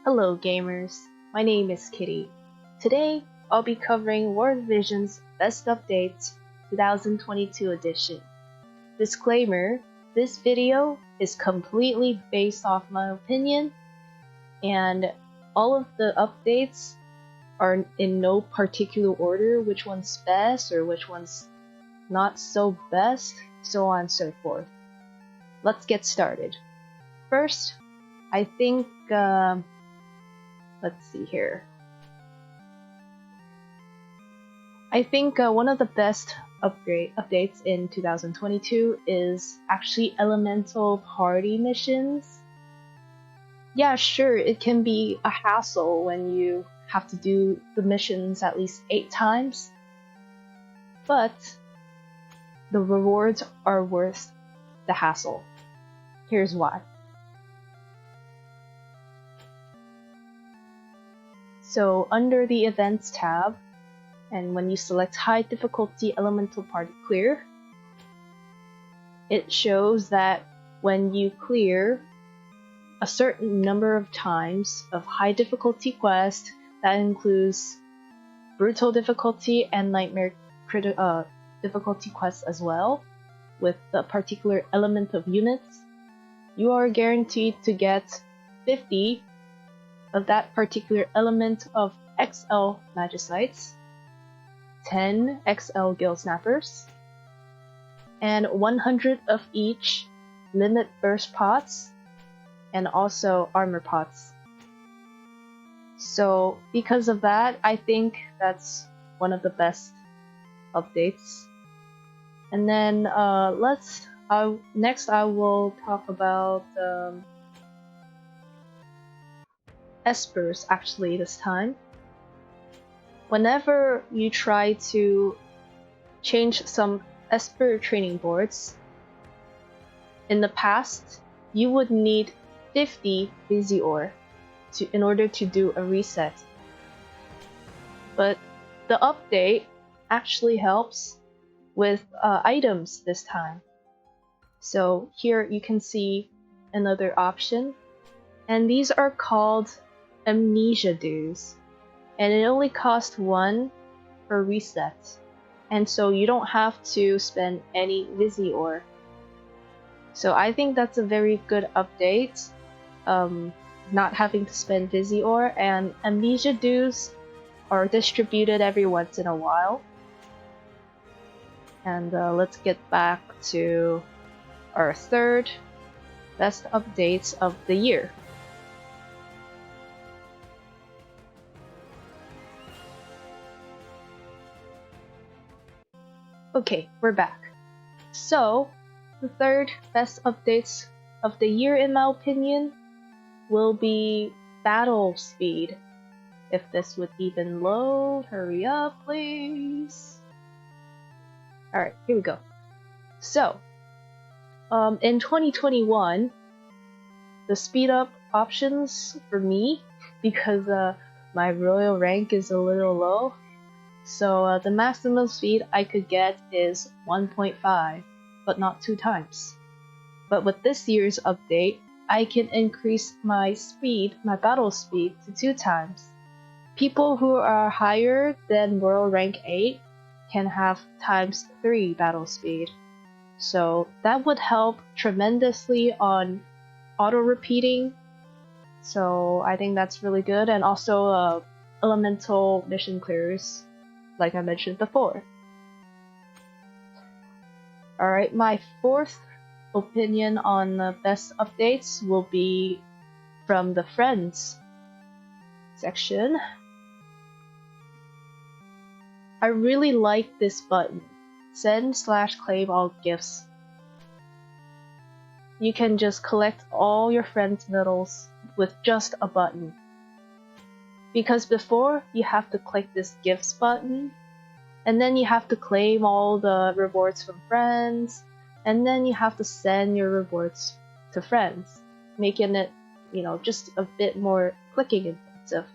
Hello gamers, my name is Kitty. Today, I'll be covering World Vision's Best Updates 2022 edition. Disclaimer, this video is completely based off my opinion, and all of the updates are in no particular order, which one's best or which one's not so best, so on and so forth. Let's get started. First, I think, let's see here. I think one of the best updates in 2022 is actually elemental party missions. Yeah, sure, it can be a hassle when you have to do the missions at least 8 times, but the rewards are worth the hassle. Here's why. So under the Events tab, and when you select High Difficulty Elemental Party Clear, it shows that when you clear a certain number of times of high difficulty quest, that includes brutal difficulty and nightmare difficulty quests as well, with the particular element of units, you are guaranteed to get 50 of that particular element of XL Magicites, 10 XL Gill Snappers, and 100 of each Limit Burst Pots, and also Armor Pots. So because of that, I think that's one of the best updates. And then next I will talk about Espers actually this time. Whenever you try to change some Esper training boards, in the past you would need 50 Busy Ore in order to do a reset. But the update actually helps with items this time. So here you can see another option, and these are called Amnesia Dews, and it only costs 1 per reset, and so you don't have to spend any Busy Ore. So I think that's a very good update, not having to spend Busy Ore, and Amnesia Dews are distributed every once in a while. And let's get back to our third best updates of the year. Okay, we're back. So, the third best updates of the year, in my opinion, will be battle speed. If this would even load, hurry up, please. Alright, here we go. So, in 2021, the speed up options for me, because my royal rank is a little low, so the maximum speed I could get is 1.5, but not 2 times. But with this year's update, I can increase my battle speed to 2 times. People who are higher than World Rank 8 can have times 3 battle speed. So that would help tremendously on auto-repeating. So I think that's really good, and also elemental mission clears, like I mentioned before. Alright, my fourth opinion on the best updates will be from the Friends section. I really like this button, send/claim all gifts. You can just collect all your friends' medals with just a button. Because before, you have to click this gifts button, and then you have to claim all the rewards from friends, and then you have to send your rewards to friends, making it, just a bit more clicking intensive.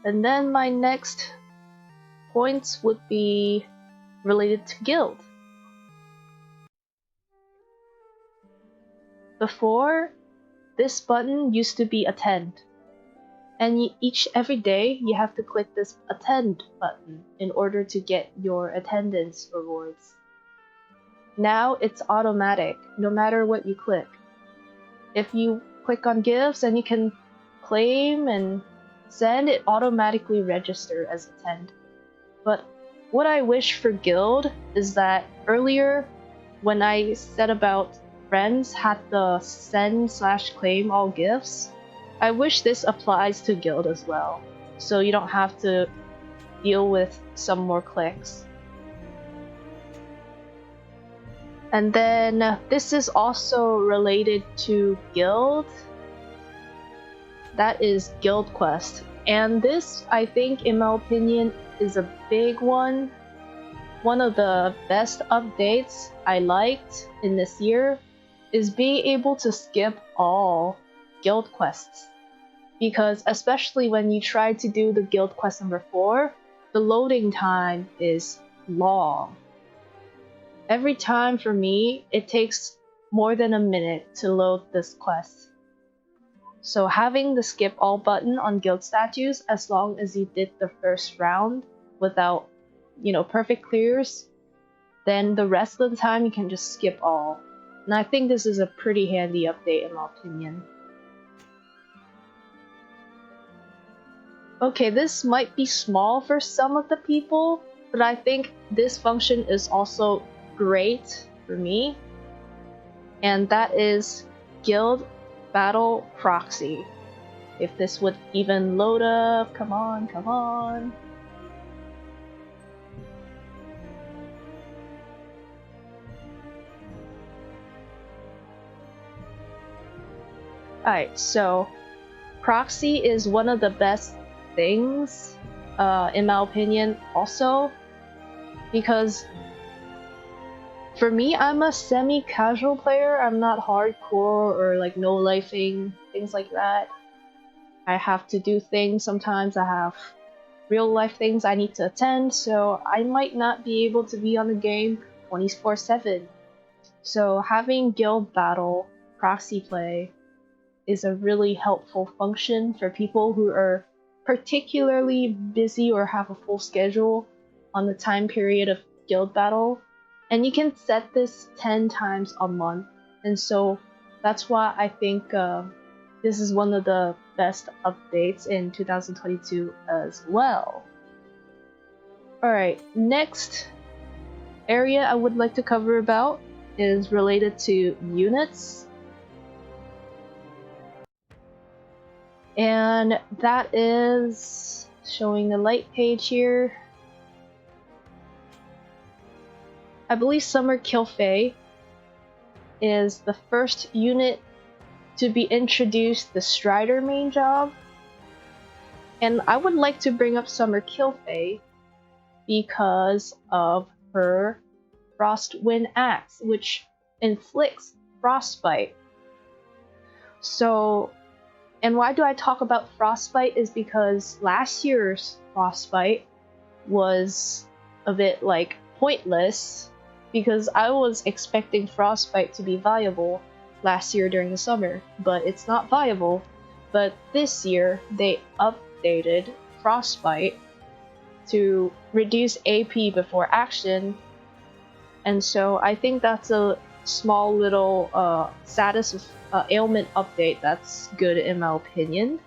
And then my next points would be related to guild. Before, this button used to be attend. And every day you have to click this attend button in order to get your attendance rewards. Now it's automatic, no matter what you click. If you click on gifts and you can claim and send, it automatically register as attend. But what I wish for Guild is that earlier when I said about friends had the send/claim all gifts, I wish this applies to Guild as well, so you don't have to deal with some more clicks. And then this is also related to Guild. That is Guild Quest. And this, I think, in my opinion, is a big one. One of the best updates I liked in this year is being able to skip all Guild Quests. Because especially when you try to do the Guild Quest number 4, the loading time is long. Every time for me, it takes more than a minute to load this quest. So having the skip all button on guild statues, as long as you did the first round without, perfect clears, then the rest of the time you can just skip all. And I think this is a pretty handy update in my opinion. Okay, this might be small for some of the people, but I think this function is also great for me, and that is Guild Battle Proxy. If this would even load up, come on. Alright, so Proxy is one of the best things, in my opinion, also, because for me, I'm a semi-casual player. I'm not hardcore or like no-lifing, things like that. I have to do things sometimes. I have real-life things I need to attend, so I might not be able to be on the game 24/7. So having Guild Battle Proxy play is a really helpful function for people who are particularly busy or have a full schedule on the time period of Guild Battle. And you can set this 10 times a month, and so that's why I think this is one of the best updates in 2022 as well. Alright, next area I would like to cover about is related to units. And that is showing the light page here. I believe Summer Kilfei is the first unit to be introduced the Strider main job. And I would like to bring up Summer Kilfei because of her Frostwind Axe, which inflicts Frostbite. So, and why do I talk about Frostbite is because last year's Frostbite was a bit like pointless, because I was expecting Frostbite to be viable last year during the summer, but it's not viable. But this year, they updated Frostbite to reduce AP before action, and so I think that's a small little status of ailment update that's good in my opinion.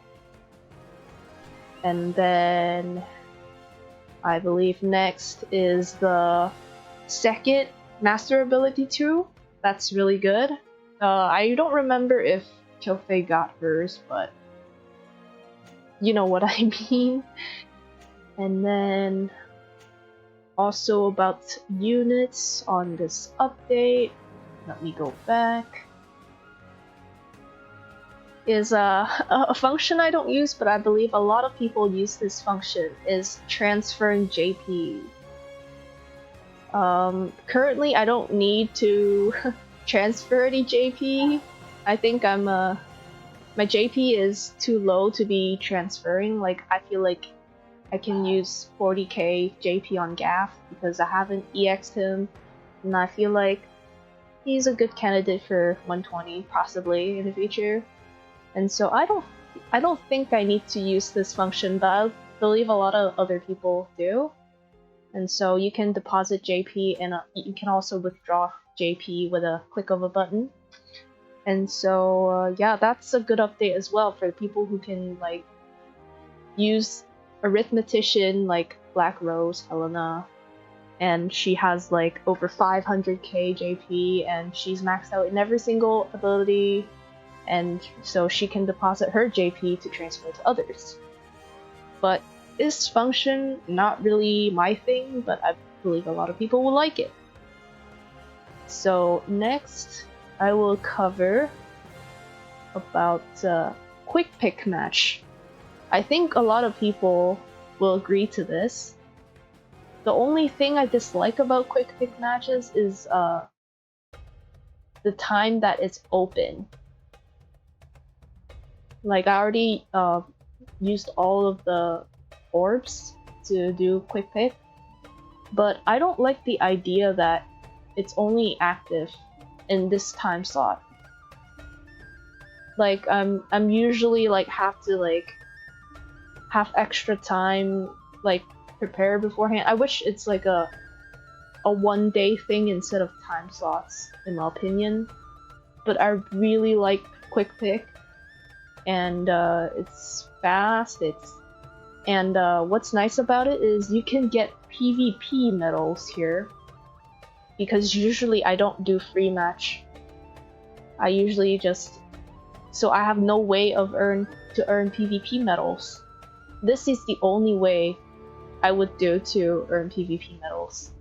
And then I believe next is the second Master Ability 2. That's really good. I don't remember if Kilfei got hers, but you know what I mean. And then also about units on this update, let me go back, is a function I don't use, but I believe a lot of people use this function, is transferring JP. Currently I don't need to transfer any JP. I think my JP is too low to be transferring. Like, I feel like I can use 40k JP on Gaff because I haven't EX'd him, and I feel like he's a good candidate for 120 possibly in the future. And so I don't think I need to use this function, but I believe a lot of other people do. And so you can deposit JP and you can also withdraw JP with a click of a button. And so yeah, that's a good update as well for people who can like use arithmetician like Black Rose Helena, and she has like over 500k JP and she's maxed out in every single ability, and so she can deposit her JP to transfer to others. But this function, not really my thing, but I believe a lot of people will like it. So next, I will cover about quick pick match. I think a lot of people will agree to this. The only thing I dislike about quick pick matches is the time that it's open. Like I already used all of the orbs to do quick pick, but I don't like the idea that it's only active in this time slot. Like I'm usually like have extra time like prepare beforehand. I wish it's like a 1 day thing instead of time slots, in my opinion. But I really like quick pick, and it's fast. And what's nice about it is you can get PvP medals here, because usually I don't do free match. I usually just, so I have no way of earn PvP medals. This is the only way I would do to earn PvP medals.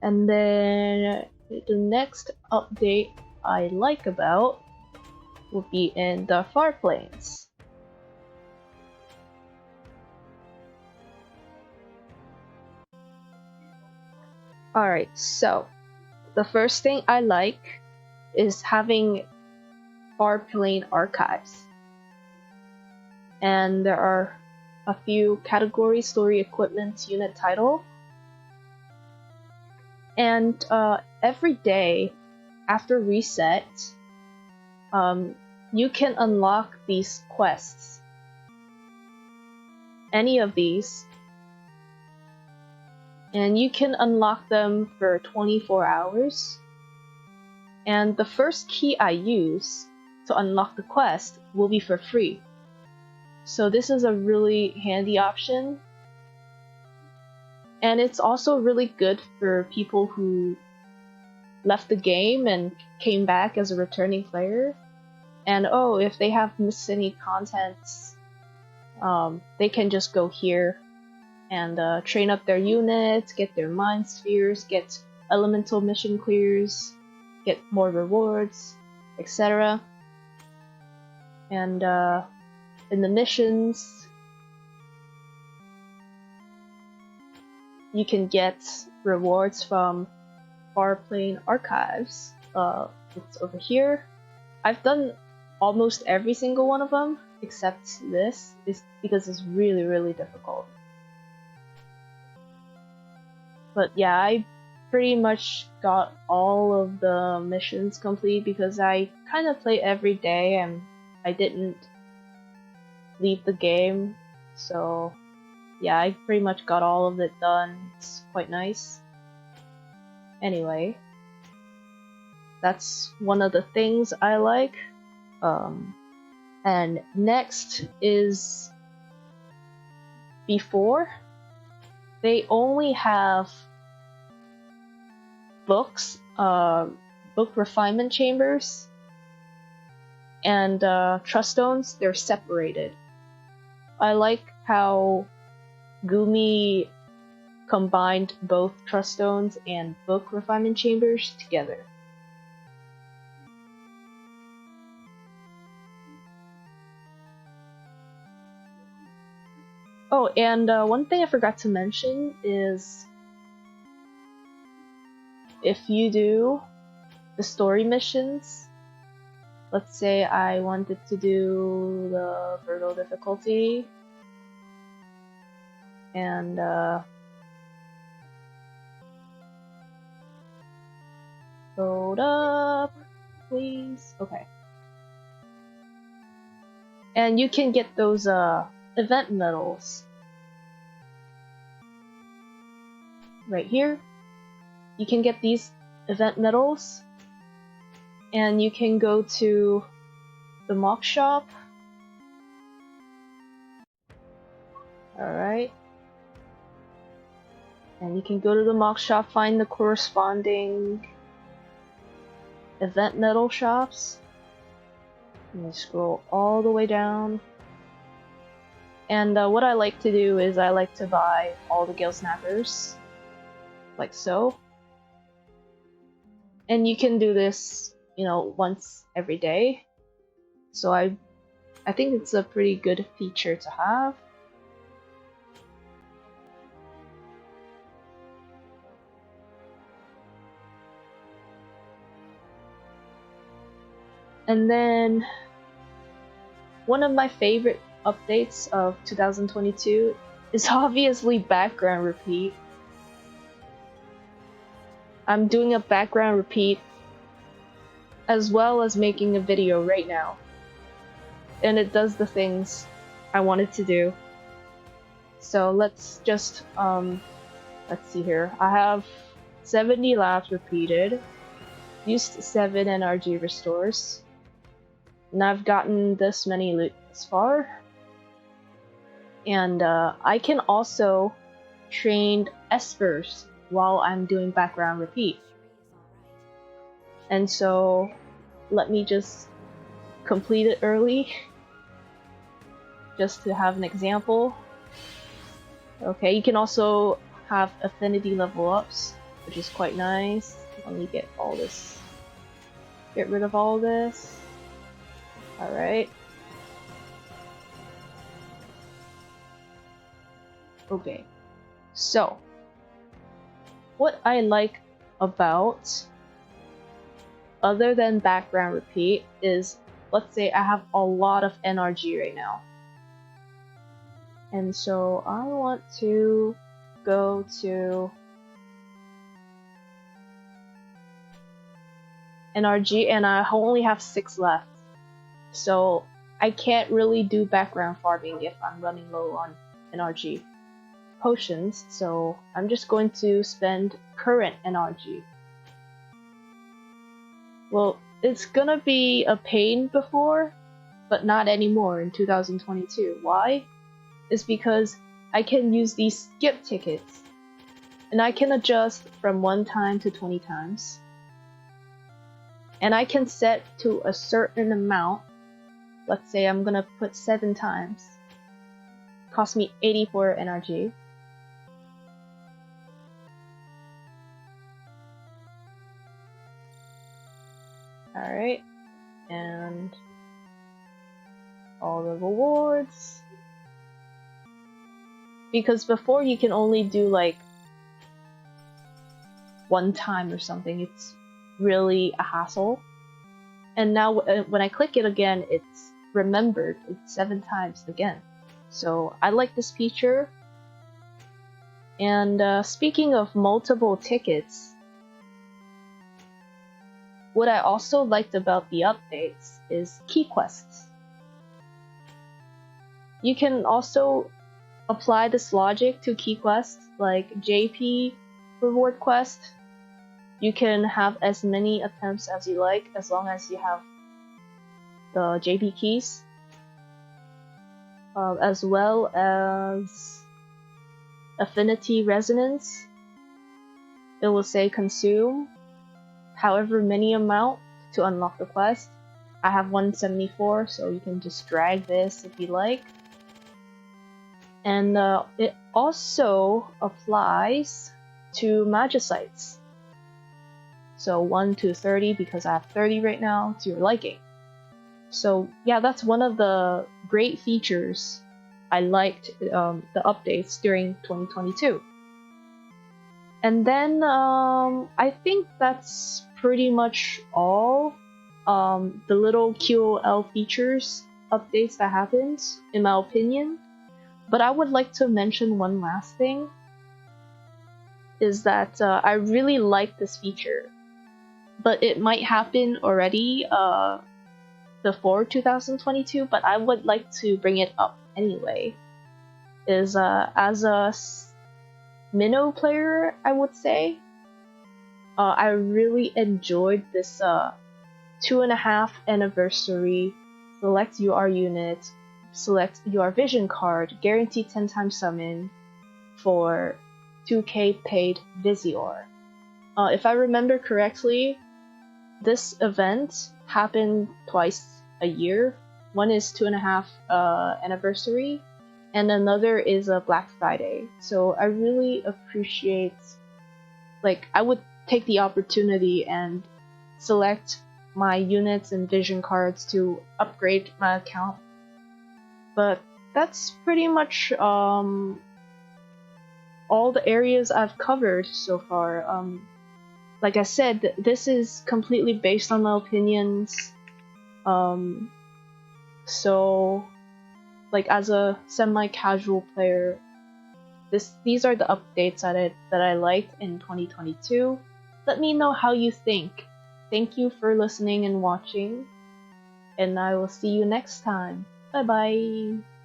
And then the next update I like about will be in the Farplanes. Alright, so the first thing I like is having Farplane archives. And there are a few categories: story, equipment, unit, title. And every day after reset, you can unlock these quests. Any of these. And you can unlock them for 24 hours. And the first key I use to unlock the quest will be for free. So this is a really handy option. And it's also really good for people who left the game and came back as a returning player. And oh, if they have missed any contents, they can just go here and train up their units, get their mind spheres, get elemental mission clears, get more rewards, etc. And in the missions, you can get rewards from Farplane archives. It's over here. I've done almost every single one of them except this, is because it's really, really difficult. But yeah, I pretty much got all of the missions complete because I kind of play every day and I didn't leave the game, so yeah, I pretty much got all of it done. It's quite nice. Anyway, that's one of the things I like. And next is before. They only have books, book refinement chambers, and Truststones. They're separated. I like how Gumi combined both Truststones and book refinement chambers together. Oh, and one thing I forgot to mention is if you do the story missions, let's say I wanted to do the Virgo difficulty, and load up, please. Okay. And you can get those event medals right here. You can get these event medals, and you can go to the mock shop. Alright. And you can go to the mock shop, find the corresponding event medal shops. And you scroll all the way down. And what I like to do is I like to buy all the Gale Snappers, like so. And you can do this, you know, once every day. So I think it's a pretty good feature to have. And then one of my favorite updates of 2022 is obviously background repeat. I'm doing a background repeat as well as making a video right now. And it does the things I wanted to do. So let's just, let's see here. I have 70 laps repeated, used 7 NRG restores, and I've gotten this many loot thus far. And I can also train espers while I'm doing background repeat. And so let me just complete it early just to have an example. Okay, you can also have affinity level ups, which is quite nice. Let me get all this, get rid of all this. Alright. Okay, so what I like about, other than background repeat, is, let's say I have a lot of NRG right now. And so I want to go to NRG and I only have 6 left. So I can't really do background farming if I'm running low on NRG potions, so I'm just going to spend current NRG. Well, it's gonna be a pain before, but not anymore in 2022. Why? It's because I can use these skip tickets, and I can adjust from 1 time to 20 times. And I can set to a certain amount. Let's say I'm gonna put 7 times. Cost me 84 NRG. Alright, and all the rewards. Because before you can only do like 1 time or something, it's really a hassle. And now when I click it again, it's remembered, it's 7 times again. So I like this feature. And speaking of multiple tickets, what I also liked about the updates is key quests. You can also apply this logic to key quests like JP reward quest. You can have as many attempts as you like as long as you have the JP keys, as well as affinity resonance. It will say consume however many amount to unlock the quest. I have 174, so you can just drag this if you like. And it also applies to magicites. So 1 to 30, because I have 30 right now, to your liking. So yeah, that's one of the great features I liked, the updates during 2022. And then I think that's pretty much all the little QOL features updates that happened, in my opinion. But I would like to mention one last thing, is that I really like this feature, but it might happen already the before 2022, but I would like to bring it up anyway, is as a Minnow player, I would say, I really enjoyed this 2.5 anniversary select UR unit, select UR vision card, guarantee 10 times summon for 2k paid Visior. If I remember correctly, this event happened twice a year. One is 2.5 anniversary, and another is a Black Friday. So I really appreciate, like, I would take the opportunity and select my units and vision cards to upgrade my account. But that's pretty much all the areas I've covered so far. Like I said, this is completely based on my opinions. So, like, as a semi-casual player, these are the updates that I liked in 2022. Let me know how you think. Thank you for listening and watching, and I will see you next time. Bye bye.